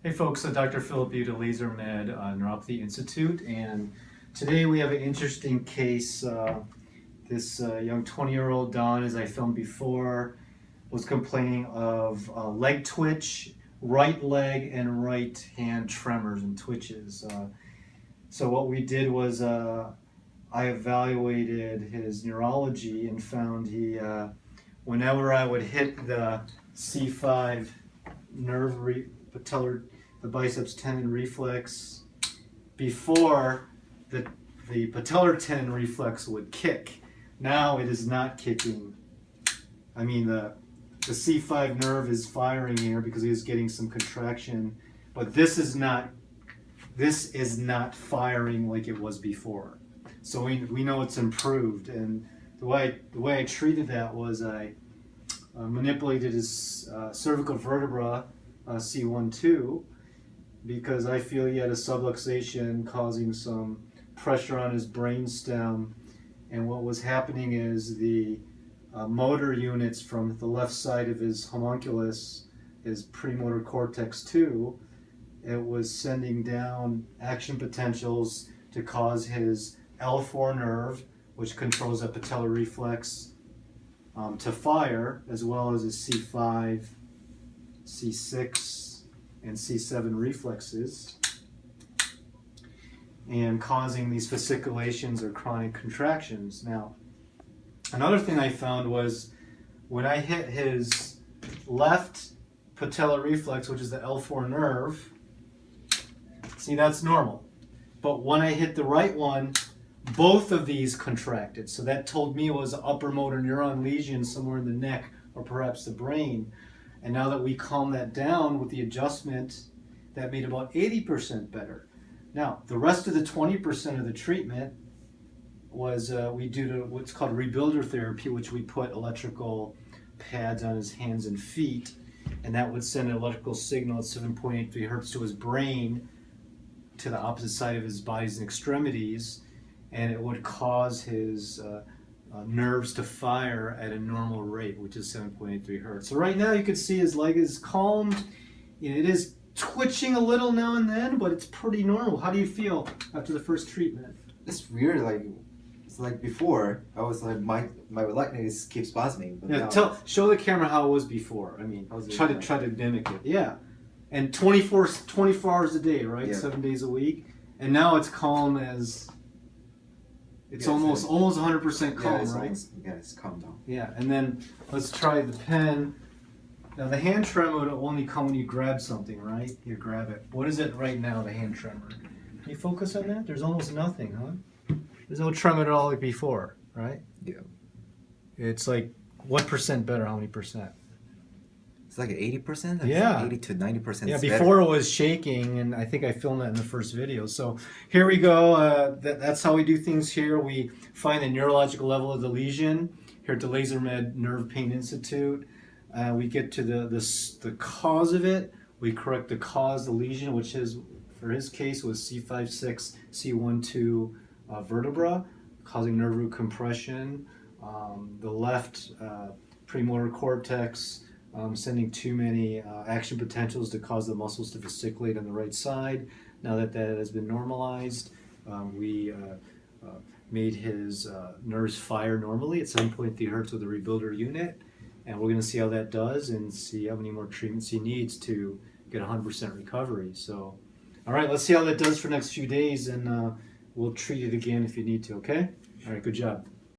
Hey folks, Dr. Philip Buda, Laser Med Neuropathy Institute, and today we have an interesting case. This young 20-year-old Don, as I filmed before, was complaining of leg twitch, right leg and right hand tremors and twitches. So what we did was I evaluated his neurology and found he, whenever I would hit the C5 nerve patellar, the biceps tendon reflex, before the patellar tendon reflex would kick. Now it is not kicking. I mean, the C5 nerve is firing here because he is getting some contraction, but this is not firing like it was before. So we know it's improved, and the way I treated that was I manipulated his cervical vertebra, C1-2, because I feel he had a subluxation causing some pressure on his brainstem, and what was happening is the motor units from the left side of his homunculus, his premotor cortex 2, it was sending down action potentials to cause his L4 nerve, which controls that patellar reflex, to fire, as well as his C5, C6, and C7 reflexes, and causing these fasciculations or chronic contractions. Now, another thing I found was when I hit his left patellar reflex, which is the L4 nerve, see, that's normal. But when I hit the right one, both of these contracted. So that told me it was an upper motor neuron lesion somewhere in the neck or perhaps the brain. And now that we calm that down with the adjustment, that made about 80% better. Now, the rest of the 20% of the treatment was we do what's called rebuilder therapy, which we put electrical pads on his hands and feet, and that would send an electrical signal at 7.83 hertz to his brain, to the opposite side of his body's extremities, and it would cause his nerves to fire at a normal rate, which is 7.83 hertz. So right now you can see his leg is calmed. It is twitching a little now and then, but it's pretty normal. How do you feel after the first treatment? It's weird, it's like before, I was like, my leg keeps spasming. But Yeah, show the camera how it was before. I mean, try to mimic it. Yeah. And 24 hours a day, right? Yeah. 7 days a week. And now it's calm as... It's almost 100% calm, right? It's calm down. Yeah, and then let's try the pen. Now the hand tremor would only come when you grab something, right? You grab it. What is it right now, the hand tremor? Can you focus on that? There's almost nothing, huh? There's no tremor at all like before, right? Yeah. It's like, what percent better? How many percent? It's like 80%? Yeah. 80 to 90%. Yeah, before it was shaking, and I think I filmed that in the first video. So here we go. That's how we do things here. We find the neurological level of the lesion here at the Laser Med Nerve Pain Institute. We get to the cause of it. We correct the cause of the lesion, which is, for his case, was C5-6, C1-2 vertebra, causing nerve root compression. The left premotor cortex, sending too many action potentials to cause the muscles to fasciculate on the right side. Now that that has been normalized, we made his nerves fire normally at 7.3 hertz with a rebuilder unit, and we're going to see how that does and see how many more treatments he needs to get 100% recovery. So, all right, let's see how that does for the next few days, and we'll treat it again if you need to, okay? All right, good job.